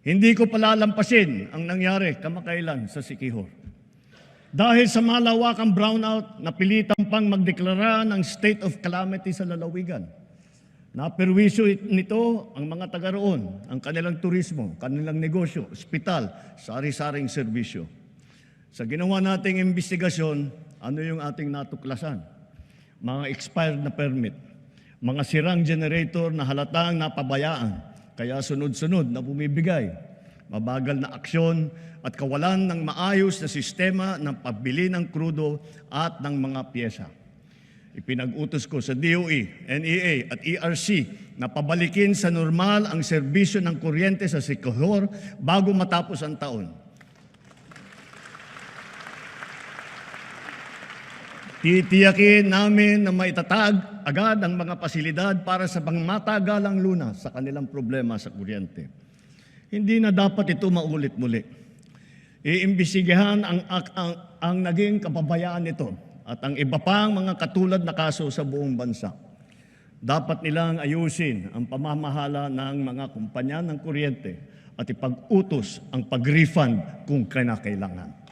Hindi ko palalampasin ang nangyari kamakailan sa Siquijor. Dahil sa malawakang brownout, napilitan pang magdeklara ng state of calamity sa lalawigan. Naperwisyo nito ang mga taga roon, ang kanilang turismo, kanilang negosyo, ospital, sari-saring serbisyo. Sa ginawa nating investigasyon, ano yung ating natuklasan? Mga expired na permit, mga sirang generator na halatang napabayaan, kaya sunod-sunod na bumibigay, mabagal na aksyon at kawalan ng maayos na sistema ng pagbili ng krudo at ng mga pyesa. Ipinag-utos ko sa DOE, NEA at ERC na pabalikin sa normal ang serbisyo ng kuryente sa Siquijor bago matapos ang taon. Titiyakin namin na maitatag agad ang mga pasilidad para sa pangmatagalang lunas sa kanilang problema sa kuryente. Hindi na dapat ito maulit-muli. Iimbestigahan ang naging kapabayaan nito at ang iba pang mga katulad na kaso sa buong bansa. Dapat nilang ayusin ang pamamahala ng mga kumpanya ng kuryente at ipag-utos ang pag-refund kung kinakailangan.